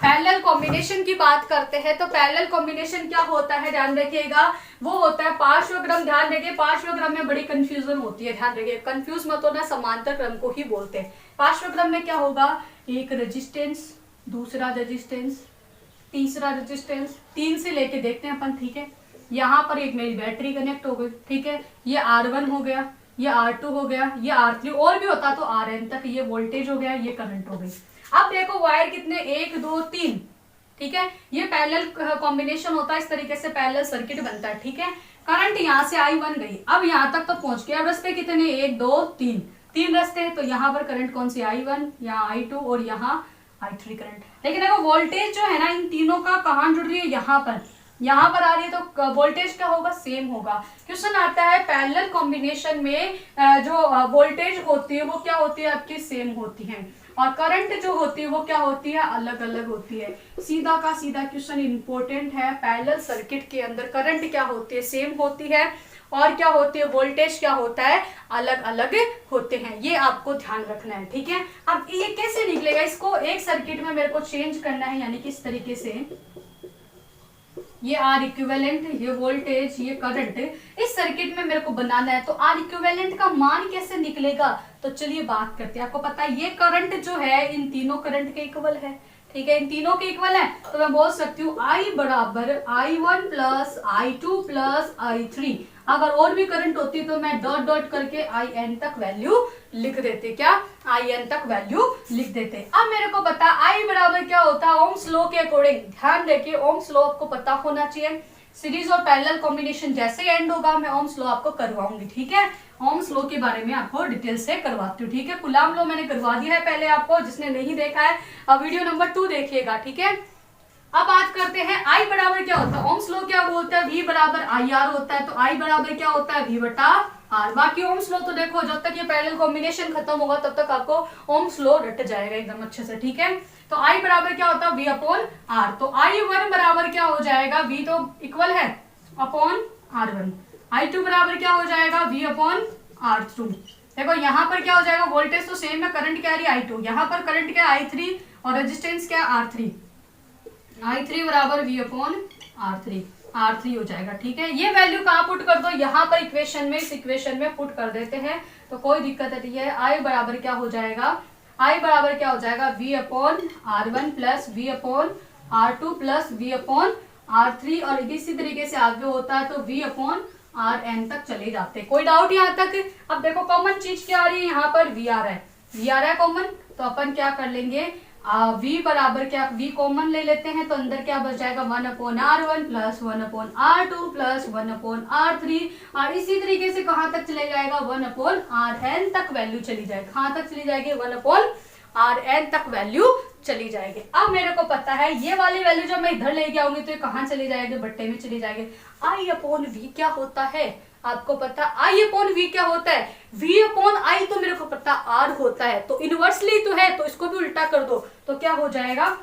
पैरेलल कॉम्बिनेशन की बात करते हैं तो पैरेलल कॉम्बिनेशन क्या होता है, ध्यान रखिएगा, वो होता है पार्श्व क्रम। ध्यान रखिए, पार्श्व क्रम में बड़ी कंफ्यूजन होती है, ध्यान रखिए, कंफ्यूज मत होना, समांतर क्रम को ही बोलते हैं। पार्श्व क्रम में क्या होगा, एक रेजिस्टेंस, दूसरा रेजिस्टेंस, तीसरा रेजिस्टेंस, 3 से लेके देखते हैं अपन। ठीक है, यहाँ पर एक मेरी बैटरी कनेक्ट हो गई। ठीक है, ये R1 हो गया, ये R2 हो गया, ये R3 और भी होता तो Rn तक, ये वोल्टेज हो गया, ये करंट हो गई। अब देखो वायर कितने, 1 2 3। ठीक है, ये पैरेलल कॉम्बिनेशन होता है, इस तरीके से पैरेलल सर्किट बनता है। ठीक है, करंट यहाँ से I1 गई, अब यहाँ तक तो पहुंच गया। अब रास्ते कितने, 1 2 3, 3 रास्ते हैं, तो यहाँ पर करंट कौन सी, I1, यहाँ I2 और यहाँ I3 करंट। लेकिन देखो वोल्टेज जो है ना इन तीनों का कहाँ जुड़ रही है, यहाँ पर आ रही है, तो वोल्टेज क्या होगा, सेम होगा। क्वेश्चन आता है पैरेलल कॉम्बिनेशन में जो वोल्टेज होती है वो क्या होती है, आपकी सेम होती है, और करंट जो होती है वो क्या होती है, अलग अलग होती है। सीधा का सीधा क्वेश्चन इंपॉर्टेंट है। पैरेलल सर्किट के अंदर करंट क्या होती है, सेम होती है, और क्या होती है, वोल्टेज क्या होता है, अलग अलग होते हैं। ये आपको ध्यान रखना है। ठीक है, अब ये कैसे निकलेगा, इसको एक सर्किट में मेरे को चेंज करना है, यानी कि इस तरीके से ये आर इक्विवेलेंट, ये वोल्टेज, ये करंट, इस सर्किट में मेरे को बनाना है। तो आर इक्विवेलेंट का मान कैसे निकलेगा, तो चलिए बात करते हैं। आपको पता है ये करंट जो है इन तीनों करंट के इक्वल है। ठीक है, इन तीनों के इक्वल है, तो मैं बोल सकती हूँ I बराबर I1 plus I2 plus I3। अगर और भी करंट होती तो मैं डॉट डॉट करके IN तक वैल्यू लिख देते। क्या, IN तक वैल्यू लिख देते। अब मेरे को पता I बराबर क्या होता है, ओम्स लॉ के अकॉर्डिंग। ध्यान रखिए, ओम्स लॉ आपको पता होना चाहिए। सीरीज और पैरेलल कॉम्बिनेशन जैसे एंड होगा मैं ओम्स लॉ आपको करवाऊंगी। ठीक है, ओम्स लॉ के बारे में आपको डिटेल से करवाती हूँ। ठीक है, कूलॉम लॉ मैंने करवा दिया है पहले आपको, जिसने नहीं देखा है अब वीडियो नंबर 2 देखिएगा। ठीक है, अब बात करते हैं I बराबर क्या होता है, ओम्स लॉ क्या बोलता है, V बराबर IR होता है। तो I बराबर क्या होता है, V बटा R। बाकी ओम्स लॉ तो देखो जब तक ये पैरेलल कॉम्बिनेशन खत्म होगा तब तक आपको ओम्स लॉ रट जाएगा एकदम अच्छे से। ठीक है, तो I बराबर क्या होता है, V अपॉन R। तो I1 बराबर क्या हो जाएगा, V तो इक्वल है अपॉन R1। I2 बराबर क्या हो जाएगा, V अपॉन R2। देखो यहाँ पर क्या हो जाएगा, वोल्टेज तो सेम है, करंट क्या आ रही है I2, यहाँ पर करंट क्या है I3 और रेजिस्टेंस क्या है R3। I3 बराबर V अपॉन R3 हो जाएगा। ठीक है, ये वैल्यू कहाँ पुट कर दो, यहाँ पर इक्वेशन में, इस इक्वेशन में पुट कर देते हैं तो कोई दिक्कत नहीं है। I बराबर क्या हो जाएगा, I बराबर क्या हो जाएगा, V upon R1 plus V upon R2 plus V upon R3, और इसी तरीके से आगे होता है तो V अपॉन Rn तक चले जाते हैं। कोई डाउट यहाँ तक। अब देखो कॉमन चीज क्या आ रही है, यहाँ पर V आ रहा है, V आ रहा है कॉमन, तो अपन क्या कर लेंगे, V बराबर क्या, V कॉमन ले लेते हैं तो अंदर क्या बच जाएगा, 1 upon R1 plus 1 upon R2 plus 1 upon R3, और इसी तरीके से कहाँ तक चले जाएगा, 1 अपॉन Rn तक वैल्यू चली जाएगी। कहाँ तक चली जाएगी, 1 अपॉन Rn तक वैल्यू चली जाएगी। अब मेरे को पता है ये वाली वैल्यू जब मैं इधर लेके आऊंगी तो ये कहाँ चली जाएगी, बट्टे में चली जाएगी। I अपॉन V क्या होता है, आपको पता I अपॉन V क्या होता है, V अपॉन I तो मेरे को पता R होता है, तो इनवर्सली तो है, तो इसको भी उल्टा कर दो तो क्या हो जाएगा,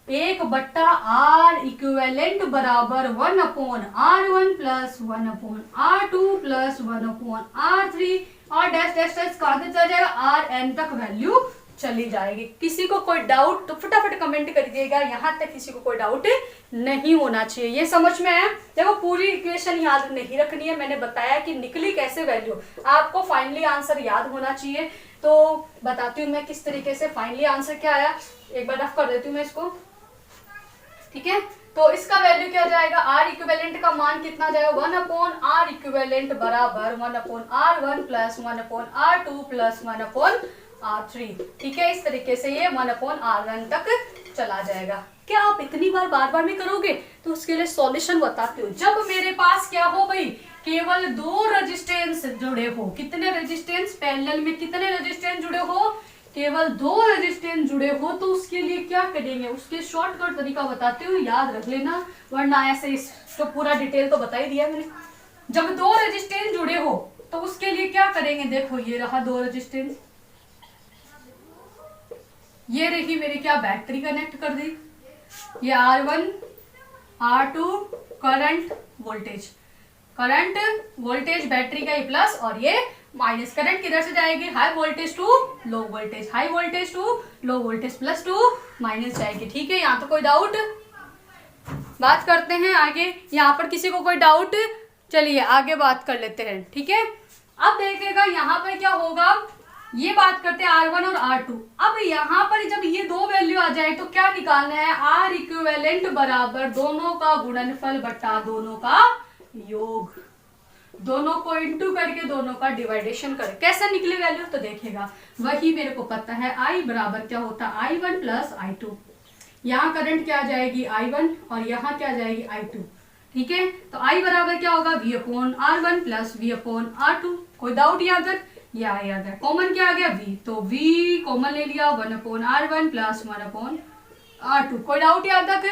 1/R इक्विवेलेंट बराबर 1/R1 plus 1/R2 plus 1/R3 और डैश डैश डैश कहां तक चला जाएगा, Rn तक वैल्यू चली जाएगी। किसी को कोई डाउट तो फटाफट कमेंट कर दिएगा, यहाँ तक किसी को कोई डाउट नहीं होना चाहिए। ये समझ में आया? देखो पूरी इक्वेशन याद नहीं रखनी है, मैंने बताया कि निकली कैसे वैल्यू, आपको फाइनली आंसर याद होना चाहिए। तो बताती हूँ मैं किस तरीके से फाइनली आंसर क्या आया, एक बार रफ कर देती हूँ मैं इसको, ठीक है। तो इसका वैल्यू क्या जाएगा, आर इक्विवेलेंट का मान कितना जाएगा, 1/R इक्विवेलेंट बराबर 1/R1 plus 1/R2 plus 1/R3, ठीक है। इस तरीके से ये 1/R1 तक चला जाएगा। क्या आप इतनी बार बार बार में करोगे? तो उसके लिए सॉल्यूशन बताती हूँ। जब मेरे पास क्या हो भाई, केवल 2 रेजिस्टेंस जुड़े हो, कितने रेजिस्टेंस पैरेलल में, कितने रेजिस्टेंस जुड़े हो, केवल 2 रेजिस्टेंस जुड़े हो, तो उसके लिए क्या करेंगे, उसके शॉर्टकट तरीका बताती हूँ, याद रख लेना, वरना ऐसे इसको पूरा डिटेल तो बता ही दिया मैंने। जब 2 रेजिस्टेंस जुड़े हो तो उसके लिए क्या करेंगे, देखो ये रहा 2 रेजिस्टेंस, ये रही मेरी क्या बैटरी कनेक्ट कर दी, ये R1 R2 current voltage battery का ही प्लस और ये माइनस। करंट किधर से जाएगी, high voltage to low voltage, high voltage to low voltage, plus to minus जाएगी, ठीक है। यहाँ तो कोई डाउट, बात करते हैं आगे, यहाँ पर किसी को कोई डाउट, चलिए आगे बात कर लेते हैं, ठीक है। अब देखिएगा यहाँ पर क्या होगा, ये बात करते हैं R1 और R2। अब यहाँ पर जब ये 2 वैल्यू आ जाए तो क्या निकालना है, R इक्विवेलेंट बराबर दोनों का गुणनफल बटा दोनों का योग, दोनों को इंटू करके दोनों का डिवाइडेशन कर, कैसा निकले वैल्यू तो देखेगा, वही मेरे को पता है। I बराबर क्या होता है, I1 प्लस I2, यहाँ करंट क्या आ जाएगी I1 और यहाँ क्या आ जाएगी I2, ठीक है। तो I बराबर क्या होगा, V/R1 प्लस V/R2। कोई डाउट यहाँ तक, याद है, कॉमन क्या आ गया V, तो V कॉमन ले लिया, 1/R1 प्लस 1/R2। कोई डाउट यहाँ तक,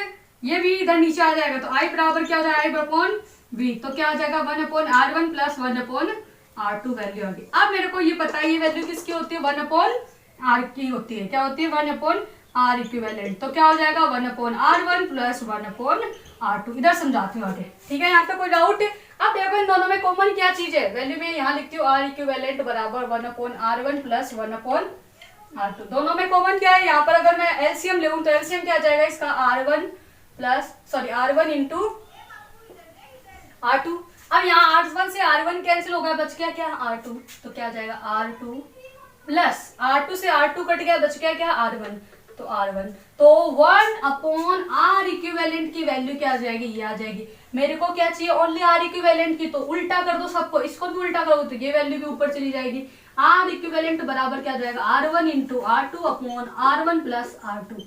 ये भी इधर नीचे आ जाएगा, तो I बराबर क्या हो जाएगा, I/V, तो क्या आ जाएगा 1/R1 प्लस 1/R2 वैल्यू आ गई। अब मेरे को ये पता है ये वैल्यू किसकी होती है, 1/R की होती है, क्या होती है 1/R इक्विवेलेंट, तो क्या हो जाएगा 1/R1 प्लस 1/R2। इधर समझाती हूँ आगे, ठीक है। यहाँ पे कोई डाउट, अब देखो इन दोनों में कॉमन क्या चीज है, वैल्यू में यहाँ लिखती हूँ R इक्विवेलेंट बराबर 1/R1 प्लस 1/R2। दोनों में कॉमन क्या है, यहाँ पर अगर मैं एलसीएम ले तो एलसीएम क्या जाएगा इसका, R1 इंटू R2। अब यहाँ R1 से R1 कैंसिल हो गया, बच गया क्या R2, तो क्या जाएगा R2 प्लस R2 से R2 कट गया, बच गया क्या R1, तो R1, तो 1/R इक्विवेलेंट की वैल्यू क्या आ जाएगी, ये आ जाएगी। मेरे को क्या चाहिए, ओनली R इक्विवेलेंट की, तो उल्टा कर दो सबको, इसको भी उल्टा करोगे तो ये वैल्यू भी ऊपर चली जाएगी। R इक्विवेलेंट बराबर क्या जाएगा, R1 into R2 upon R1 plus R2,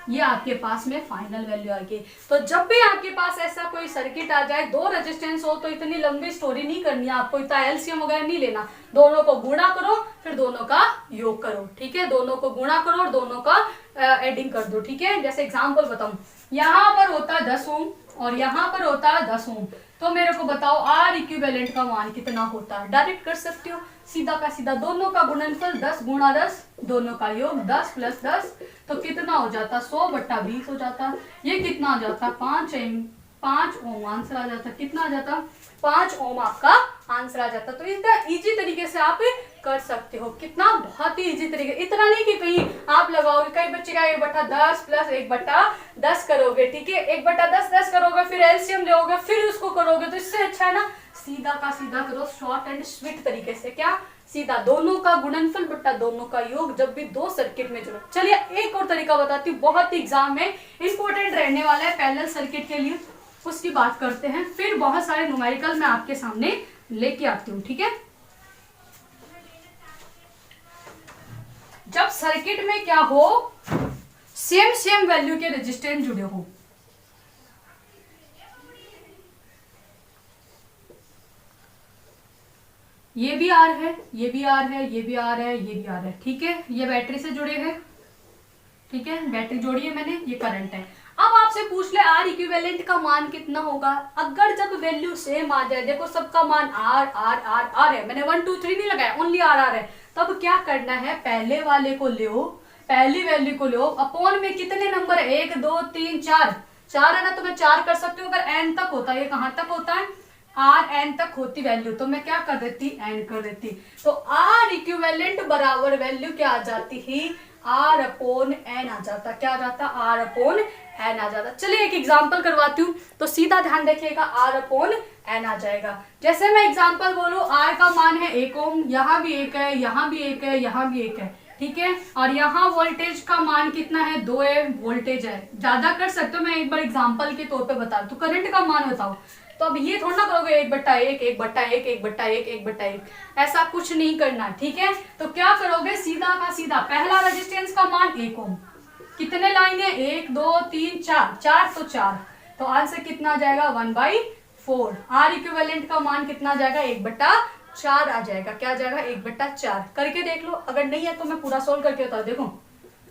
ये आपके पास में फाइनल वैल्यू आ गई। तो जब भी आपके पास ऐसा कोई सर्किट आ जाए, 2 रेजिस्टेंस हो, तो इतनी लंबी स्टोरी नहीं करनी है आपको, इतना एलसीएम वगैरह नहीं लेना, दोनों को गुणा करो फिर दोनों का योग करो, ठीक है। दोनों को गुणा करो और दोनों का एडिंग कर दो, ठीक है। जैसे एग्जांपल बताऊं, यहाँ पर होता है 10 ओम और यहाँ पर होता है 10 ओम, तो मेरे को बताओ R इक्विवेलेंट का मान कितना होता है, डायरेक्ट कर सकते हो, सीधा का सीधा, दोनों का गुणनफल 10 गुणा 10, दोनों का योग 10 प्लस 10, तो कितना हो जाता, 100/20 हो जाता। ये कितना हो जाता, 5 ओम आंसर आ जाता, कितना आ जाता, 5 ओम आपका आंसर आ जाता। तो इतना इजी तरीके से आप कर सकते हो, कितना बहुत ही इजी तरीके, इतना नहीं कि कहीं आप लगाओगे, कई बच्चे का 1/10 प्लस 1/10 करोगे, ठीक है, 1/10 करोगे, फिर एलसीएम लोगे, फिर उसको करोगे, तो इससे अच्छा है ना सीधा का सीधा करो, शॉर्ट एंड स्वीट तरीके से, क्या सीधा, दोनों का गुणनफल बट्टा दोनों का योग, जब भी 2 सर्किट में जुड़ो। चलिए एक और तरीका बताती हूँ, बहुत ही एग्जाम में इंपॉर्टेंट रहने वाला है पैरेलल सर्किट के लिए, उसकी बात करते हैं, फिर बहुत सारे न्यूमेरिकल मैं आपके सामने लेके आती हूँ, ठीक है। जब सर्किट में क्या हो, सेम वैल्यू के रेजिस्टेंस जुड़े हो, ये भी R है, ये भी R है, ये भी R है, ये भी R है, ठीक है। ये बैटरी से जुड़े हैं, ठीक है, बैटरी जोड़ी है मैंने, ये करंट है। अब आपसे पूछ ले R इक्विवेलेंट का मान कितना होगा, अगर जब वैल्यू सेम आ जाए, देखो सबका मान R है, मैंने 1 2 3 नहीं लगाया, ओनली R है, तब क्या करना है, पहले वाले को लो, पहली वैल्यू को लो, अपॉन में कितने नंबर है, 1 2 3 4, 4 है ना, तो मैं 4 कर सकती हूँ। अगर n तक होता है, ये कहाँ तक होता है, Rn तक होती वैल्यू, तो मैं क्या कर देती, n कर देती। तो R इक्विवेलेंट बराबर वैल्यू क्या आ जाती ही, R अपॉन n आ जाता। क्या आ जाता, R अपॉन n आ जाता। चलिए एक एग्जांपल करवाती हूँ, तो सीधा ध्यान रखिएगा, R अपॉन n आ जाएगा। जैसे मैं एग्जांपल बोलूँ, R का मान है 1 ओम, यहाँ भी 1 है, यहाँ भी 1 है, यहाँ भी 1 है, ठीक है। और यहाँ वोल्टेज का मान कितना है, 2 वोल्टेज है। ज्यादा कर सकते हो, मैं एक बार एग्जांपल के तौर पे बता दूं, तो करंट का मान बताओ। तो अब ये थोड़ा ना करोगे 1/1 1/1 1/1 1/1, ऐसा कुछ नहीं करना, ठीक है। तो क्या करोगे, सीधा का सीधा पहला रेजिस्टेंस का मान 1 ओम, कितने लाइन है, 1 2 3 4, 4 तो 4, तो आंसर कितना आ जाएगा, 1/4। आर इक्विवेलेंट का मान कितना आ जाएगा, 1/4 आ जाएगा। क्या आ जाएगा, 1/4। करके देख लो, अगर नहीं है तो मैं पूरा सोल्व करके बता, देखो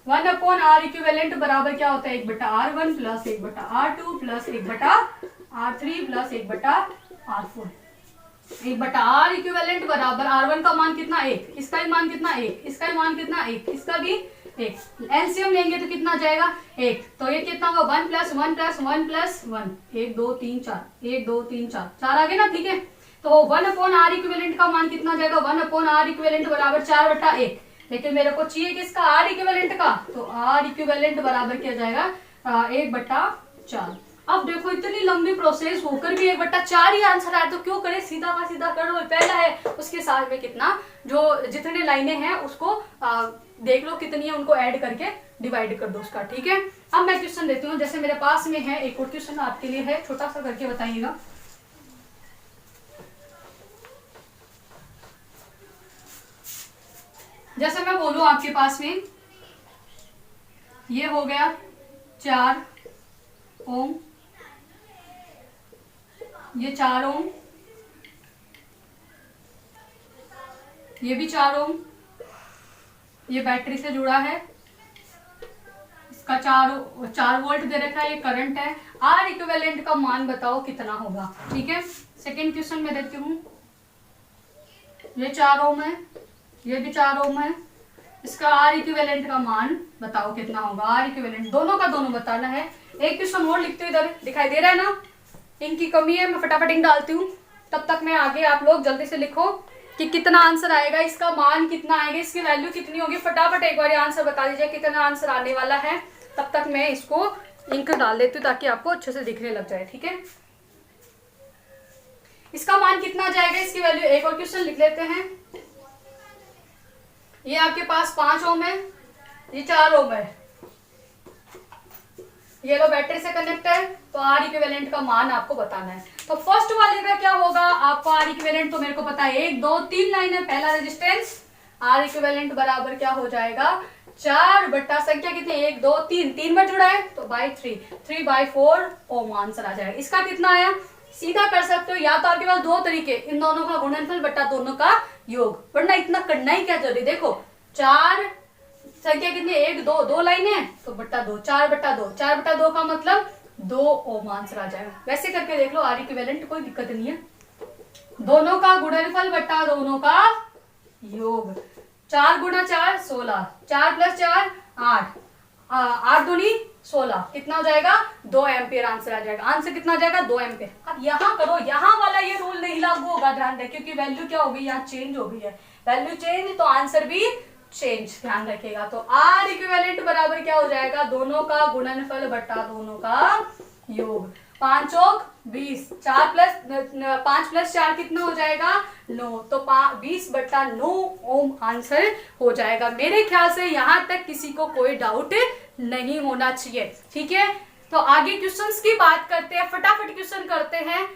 1 अपॉन आर इक्विवेलेंट बराबर क्या होता है, 1/R1 plus 1/R2 plus 1/R3 plus 1/R4। 1/R equivalent बराबर R1 का मान कितना, 1, इसका भी मान कितना, 1, इसका भी मान कितना, 1, इसका भी 1, एलसीएम लेंगे तो कितना जाएगा, 1, तो ये कितना होगा, 1 प्लस 1 प्लस 1 प्लस 1, 1 2 3 4, 1 2 3 4, 4 आ गए ना, ठीक है। तो 1 अपॉन आर इक्विवेलेंट का मान कितना जाएगा, 1 अपॉन आर इक्विवेलेंट बराबर 4/1, लेकिन मेरे को चाहिए किसका, आर इक्विवेलेंट का, तो आर इक्विवेलेंट बराबर क्या जाएगा, 1/4। अब देखो इतनी लंबी प्रोसेस होकर भी 1/4 ही आंसर आया, तो क्यों करे, सीधा का सीधा कर लो। पहला है उसके साथ में कितना, जो जितने लाइनें हैं उसको देख लो कितनी है, उनको ऐड करके डिवाइड कर दो उसका, ठीक है। अब मैं क्वेश्चन देती हूँ, जैसे मेरे पास में है एक और क्वेश्चन आपके लिए है, छोटा सा करके बताइएगा। जैसे मैं बोलूं आपके पास में ये हो गया 4 ओम, ये 4 ओम, ये भी 4 ओम, ये बैटरी से जुड़ा है, इसका 4 वोल्ट दे रखा है, ये करंट है। आर इक्विवेलेंट का मान बताओ कितना होगा, ठीक है। सेकेंड क्वेश्चन में देती हूँ, ये 4 ओम है, ये भी 4 ओम है, इसका आर इक्विवेलेंट का मान बताओ कितना होगा। आर इक्विवेलेंट दोनों का दोनों बताना है। एक क्वेश्चन और लिखते हो, इधर दिखाई दे रहा है ना, इंक की कमी है, मैं फटाफट इंक डालती हूँ, तब तक मैं आगे, आप लोग जल्दी से लिखो कि कितना आंसर आएगा, इसका मान कितना आएगा, इसकी वैल्यू कितनी होगी, फटाफट एक बार आंसर बता दीजिए कितना आंसर आने वाला है। तब तक मैं इसको इंक डाल देती हूँ ताकि आपको अच्छे से दिखने लग जाए, ठीक है। इसका मान कितना जाएगा, इसकी वैल्यू, एक और क्वेश्चन लिख लेते हैं। ये आपके पास 5 ओम है, ये 4 ओम है, ये लो बैटरी से कनेक्ट है, तो आर इक्विवेलेंट का मान आपको बताना है। तो फर्स्ट वाले का क्या होगा, आपको आर इक्विवेलेंट तो मेरे को पता है, 1 2 3 लाइन है, पहला रेजिस्टेंस, आर इक्विवेलेंट बराबर क्या हो जाएगा, 4 बटा संख्या कितनी, 1 2 3, 3 बार जुड़ा है तो बाई 3/4 ओम आंसर आ जाएगा। इसका कितना आया, सीधा कर सकते हो, या तो आपके पास 2 तरीके, इन दोनों का गुणनफल बटा दोनों का योग, वरना इतना करना ही क्या जरूरी। देखो 4 संख्या कितनी, 1 2, 2 लाइन है तो बटा 2, 4/2, 4/2 का मतलब 2 ओम आंसर आ जाएगा। वैसे करके देख लो, आर इक्विवेलेंट कोई दिक्कत नहीं है, दोनों का गुणनफल बटा दोनों का योग, 4 गुणा 4 16, 4 प्लस 4 8, 8 दूनी 16, कितना हो जाएगा, 2 एम्पियर आंसर आ जाएगा। आंसर कितना आ जाएगा, 2 एम्पियर। अब यहाँ करो, यहाँ वाला ये रूल नहीं लागू होगा, ध्यान दें, क्योंकि वैल्यू क्या हो गई, यहाँ चेंज हो गई है, वैल्यू चेंज तो आंसर भी चेंज, ध्यान रखिएगा। तो आर इक्विवेलेंट बराबर क्या हो जाएगा, दोनों का गुणनफल बटा दोनों का योग, 5 चौक 20, 5 प्लस 4 कितना हो जाएगा, 9, तो 20/9 ओम आंसर हो जाएगा। मेरे ख्याल से यहाँ तक किसी को कोई डाउट नहीं होना चाहिए, ठीक है। तो आगे क्वेश्चंस की बात करते हैं, फटाफट क्वेश्चन करते हैं।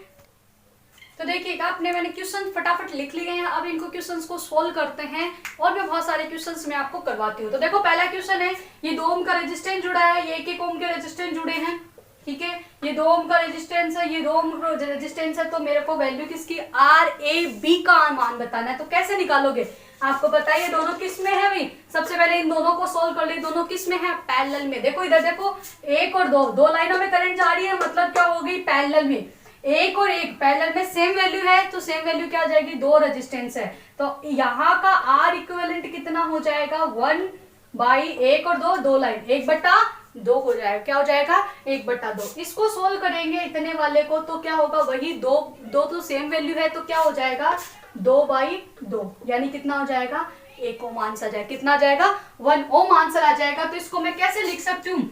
तो देखिएगा, मैंने क्वेश्चन फटाफट लिख लिए हैं, अब इनको क्वेश्चंस को सोल्व करते हैं, और भी बहुत सारे क्वेश्चंस मैं आपको करवाती हूँ। तो देखो पहला क्वेश्चन है, ये 2 ओम का रेजिस्टेंस जुड़ा है, ये 1 ओम के रेजिस्टेंस जुड़े हैं, ठीक है। ये 2 ओम का रेजिस्टेंस है, ये 2 ओम रेजिस्टेंस है, तो मेरे को वैल्यू किसकी, आर ए बी का मान बताना है। तो कैसे निकालोगे, आपको बताइए दोनों किस में है भाई, सबसे पहले इन दोनों को सोल्व कर ले, दोनों किस में है, पैरेलल में। देखो इधर देखो, 1 और 2, 2 लाइनों में करंट जा रही है, मतलब क्या हो गई, पैरेलल में। 1 और 1 पैरेलल में सेम वैल्यू है, तो सेम वैल्यू क्या आ जाएगी, 2 रेजिस्टेंस है, तो यहाँ का आर इक्विवेलेंट कितना हो जाएगा, 1 बाई 1 और 2, 2 लाइन 1/2 हो जाएगा। क्या हो जाएगा? 1/2। इसको सोल्व करेंगे इतने वाले को तो क्या होगा? वही 2 2 तो सेम वैल्यू है तो क्या हो जाएगा? 2/2 यानी कितना हो जाएगा? 1 ओम आंसर आ जाएगा। कितना आ जाएगा? 1 ओम आंसर आ जाएगा। तो इसको मैं कैसे लिख सकती हूँ?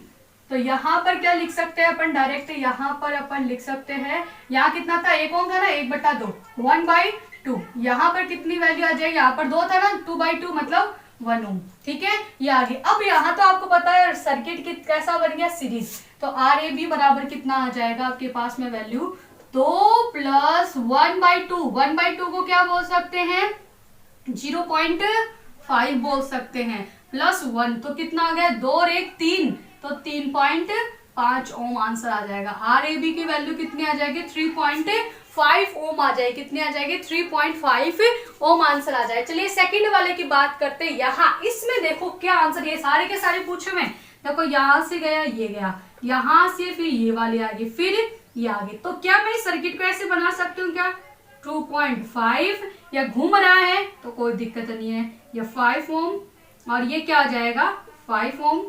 तो यहाँ पर क्या लिख सकते हैं अपन? डायरेक्ट यहाँ पर अपन लिख सकते हैं, यहाँ कितना था? 1 ओम था ना, 1/2 1/2। यहाँ पर कितनी वैल्यू आ जाएगी? यहाँ पर 2 था ना, 2/2 मतलब 1 ओम। ठीक है, ये आगे। अब यहाँ तो आपको पता है सर्किट कैसा बन गया? सीरीज। तो RAB बराबर कितना आ जाएगा आपके पास में वैल्यू? 2 + 1/2। 1/2 को क्या बोल सकते हैं? 0.5 बोल सकते हैं, प्लस 1 तो कितना आ गया? 2 और 1 3, तो 3.5 ओम आंसर आ जाएगा। RAB की वैल्यू कितनी आ जाएगी? 3.5 ओम आ जाएगी। कितनी आ जाएगी? 3.5 ओम आंसर आ जाएगा। चलिए सेकंड वाले की बात करते हैं। यहाँ इसमें देखो क्या आंसर, ये सारे के सारे पूछे हुए। देखो यहाँ से गया, ये गया, यहाँ से फिर ये वाले आगे, फिर ये आगे। तो क्या मैं इस सर्किट को ऐसे बना सकती हूँ क्या? 2.5 या घूम रहा है तो कोई दिक्कत नहीं है। ये 5 ओम और ये क्या आ जाएगा? 5 ओम।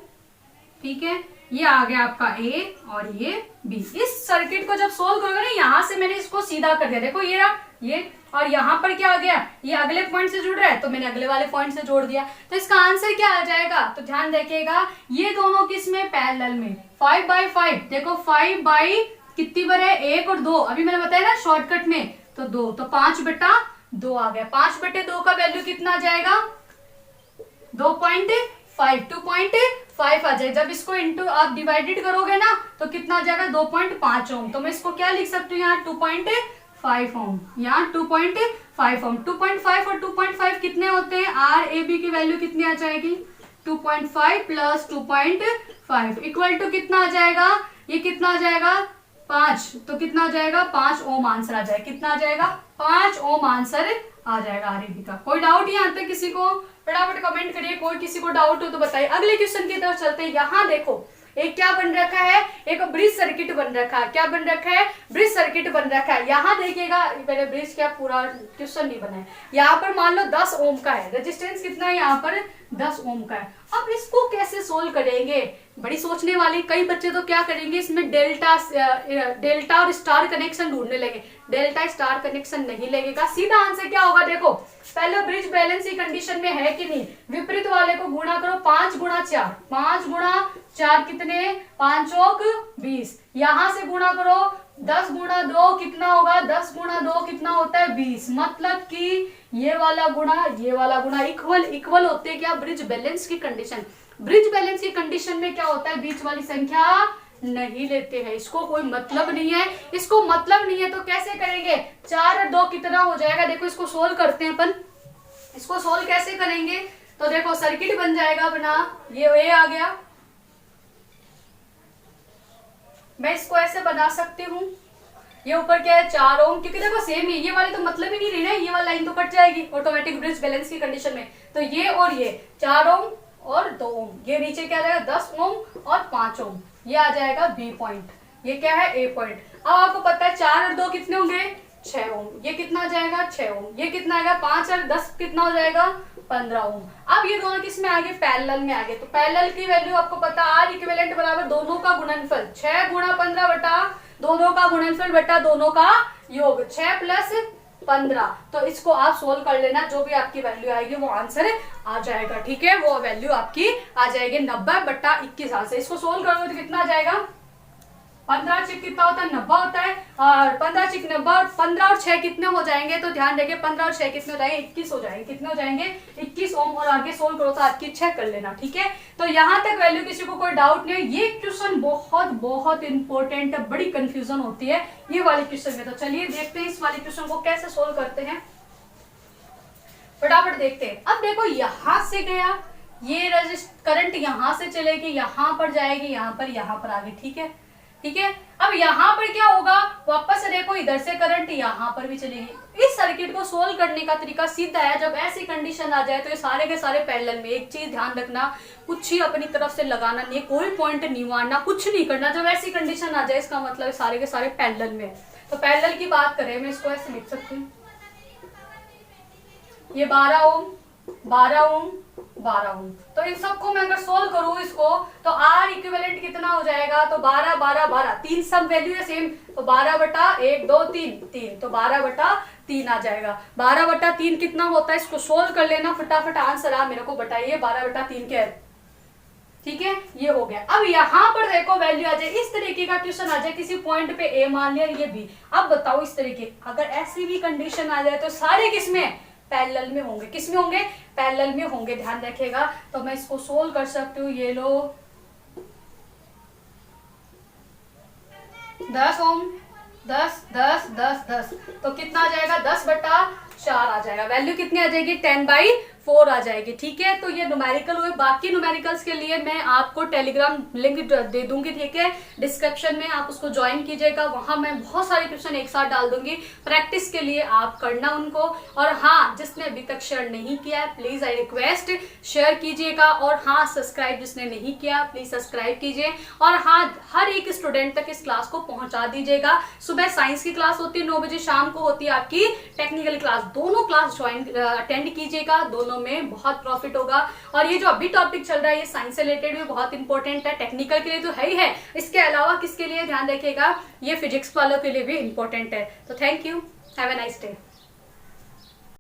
ठीक है, ये आ गया आपका A और ये B। इस सर्किट को जब सोल्व करोगे ना, यहाँ से मैंने इसको सीधा कर दिया। देखो ये रहा ये, और यहाँ पर क्या आ गया? ये अगले पॉइंट से जुड़ रहा है तो मैंने अगले वाले पॉइंट से जोड़ दिया। तो इसका आंसर क्या आ जाएगा? तो ध्यान देखिएगा, ये दोनों किस में? पैरेलल में। 5/5 देखो, 5 बाई कितनी बार है? 1 और 2। अभी मैंने बताया ना शॉर्टकट में, तो 2, तो 5/2 आ गया। 5/2 का वैल्यू कितना आ जाएगा? 2.5 2.5 आ जाएगा। जब इसको इंटू आप डिवाइडेड करोगे ना तो कितना आ जाएगा? 2.5 ओम। तो मैं इसको क्या लिख सकती हूँ यहाँ? 2.5 ओम। यहाँ 2.5 ओम। 2.5 और 2.5 कितने होते हैं? RAB की वैल्यू कितनी आ जाएगी? 2.5 + 2.5 इक्वल टू कितना आ जाएगा? ये कितना आ जाएगा? 5। तो कितना आ जाएगा? 5 ओम आंसर आ जाएगा। कितना आ जाएगा? 5 ओम आंसर आ जाएगा RAB का। कोई डाउट यहाँ तक किसी को? फटाफट कमेंट करिए, कोई किसी को डाउट हो तो बताइए। अगले क्वेश्चन की तरफ चलते हैं। यहाँ देखो एक क्या बन रखा है? एक ब्रिज सर्किट बन रखा है। क्या बन रखा है? ब्रिज सर्किट बन रखा है। यहाँ देखिएगा, पहले ब्रिज क्या पूरा क्वेश्चन नहीं बना है। यहाँ पर मान लो 10 ओम का है, रेजिस्टेंस कितना है यहाँ पर? 10 ओम का है। अब इसको कैसे सोल्व करेंगे? बड़ी सोचने वाली। कई बच्चे तो क्या करेंगे, इसमें डेल्टा और स्टार कनेक्शन ढूंढने लगे। डेल्टा स्टार कनेक्शन नहीं लगेगा। सीधा आंसर क्या होगा? देखो पहले ब्रिज बैलेंस की कंडीशन में है कि नहीं? विपरीत वाले को गुणा करो, 5 × 4, 5 × 4 कितने? 5 और 20। यहां से गुणा करो, 10 × 2 कितना होगा? 10 × 2 कितना होता है? 20। मतलब कि ये वाला गुणा इक्वल होते हैं क्या? ब्रिज बैलेंस की कंडीशन। ब्रिज बैलेंस की कंडीशन में क्या होता है? बीच वाली संख्या नहीं लेते हैं। इसको कोई मतलब नहीं है। इसको मतलब नहीं है तो कैसे करेंगे? 4 और 2 कितना हो जाएगा? देखो इसको सोल्व करते हैं अपन। इसको सोल्व कैसे करेंगे? तो देखो सर्किट बन जाएगा अपना, ये A आ गया। मैं इसको ऐसे बना सकती हूँ, ये ऊपर क्या है? 4 ओम, क्योंकि देखो सेम ही, ये वाली तो मतलब ही नहीं रही ना, ये वाली लाइन तो कट जाएगी ऑटोमेटिक ब्रिज बैलेंस की कंडीशन में। तो ये और ये 4 ओम और 2 ओम, ये नीचे क्या रहेगा? 10 ओम और 5 ओम, ये आ जाएगा B पॉइंट। ये क्या है? A point. अब आपको पता है 4 और 2 कितने होंगे? 6 ओम। ये कितना आ जाएगा? 6 ओम। ये कितना आएगा? 5 और 10 कितना हो जाएगा? 15 ओम। अब ये दोनों किस में आ गए? पैरेलल में आ गए। तो पैरेलल की वैल्यू आपको पता, R इक्विवेलेंट बराबर दोनों का गुणनफल, 6 × 15 बटा दोनों का गुणनफल बटा दोनों का योग, 6 + 15। तो इसको आप सोल्व कर लेना, जो भी आपकी वैल्यू आएगी वो आंसर आ जाएगा। ठीक है, वो वैल्यू आपकी आ जाएगी 90/21 से। इसको सोल्व करोगे तो कितना आ जाएगा? 15 6 कितना होता है? 90 होता है। और 15 6 90, 15 और 6 कितने हो जाएंगे? तो ध्यान रखिए 15 और 6 कितने हो जाएंगे? 21 हो जाएंगे। कितने हो जाएंगे? 21 ओम। और आगे सोल्व करो तो आपकी चेक कर लेना। ठीक है, तो यहाँ तक वैल्यू किसी को कोई डाउट नहीं है। ये क्वेश्चन बहुत बहुत इंपॉर्टेंट है, बड़ी कंफ्यूजन होती है ये वाले क्वेश्चन में। तो चलिए देखते हैं इस वाले क्वेश्चन को कैसे सोल्व करते हैं, फटाफट देखते हैं। अब देखो यहाँ से गया, ये करंट यहाँ से चलेगी, यहाँ पर जाएगी, यहाँ पर आ गई। ठीक है, ठीक है। अब यहाँ पर क्या होगा? वापस से देखो इधर से करंट यहाँ पर भी चलेगी। इस सर्किट को सोल्व करने का तरीका सीधा है, जब ऐसी कंडीशन आ जाए तो ये सारे के सारे पैरेलल में। एक चीज ध्यान रखना, कुछ ही अपनी तरफ से लगाना नहीं, कोई पॉइंट नहीं मारना, कुछ नहीं करना। जब ऐसी कंडीशन आ जाए इसका मतलब सारे के सारे पैरेलल में। तो पैरेलल की बात करें, मैं इसको ऐसे लिख सकती हूँ, ये 12 ओम 12 ओम 12 ओम। तो इन सबको मैं अगर सोल्व करूं इसको तो R इक्विवेलेंट कितना हो जाएगा, तो 12 12 12, तीन सब वैल्यू है सेम, तो 12 बटा 1 2 3 3, तो 12 बटा 3 आ जाएगा। 12 बटा 3 कितना होता है, इसको सोल्व कर लेना फटाफट, आंसर आप मेरे को बताइए 12 बटा 3 क्या है। ठीक है, ये हो गया। अब यहाँ पर देखो वैल्यू आ जाए, इस तरीके का क्वेश्चन आ जाए, किसी पॉइंट पे ए मान लिया ये बी, अब बताओ इस तरीके अगर ऐसी भी कंडीशन आ जाए तो सारे किसमें, पैरेलल में होंगे। किस में होंगे, पैरेलल में होंगे, ध्यान रखिएगा। तो मैं इसको सोल्व कर सकती हूँ, ये लो 10 ओम 10 10 10 10, तो कितना आ जाएगा 10 बटा 4 आ जाएगा। वैल्यू कितनी आ जाएगी, 10/4 आ जाएगी। ठीक है, तो ये न्यूमेरिकल हुए। बाकी न्यूमेरिकल्स के लिए मैं आपको टेलीग्राम लिंक दे दूंगी, ठीक है, डिस्क्रिप्शन में, आप उसको ज्वाइन कीजिएगा। वहां मैं बहुत सारे क्वेश्चन एक साथ डाल दूंगी, प्रैक्टिस के लिए आप करना उनको। और हाँ, जिसने अभी तक शेयर नहीं किया है प्लीज आई रिक्वेस्ट शेयर कीजिएगा। और हाँ, सब्सक्राइब जिसने नहीं किया प्लीज सब्सक्राइब कीजिए। और हाँ, हर एक स्टूडेंट तक इस क्लास को पहुंचा दीजिएगा। सुबह साइंस की क्लास होती है 9 बजे, शाम को होती है आपकी टेक्निकल क्लास, दोनों क्लास ज्वाइन अटेंड कीजिएगा, दोनों में बहुत प्रॉफिट होगा। और ये जो अभी टॉपिक चल रहा है ये साइंस से रिलेटेड भी बहुत इंपॉर्टेंट है, टेक्निकल के लिए तो है ही है, इसके अलावा किसके लिए ध्यान रखिएगा, ये फिजिक्स वालों के लिए भी इंपॉर्टेंट है। तो thank you, have a nice day.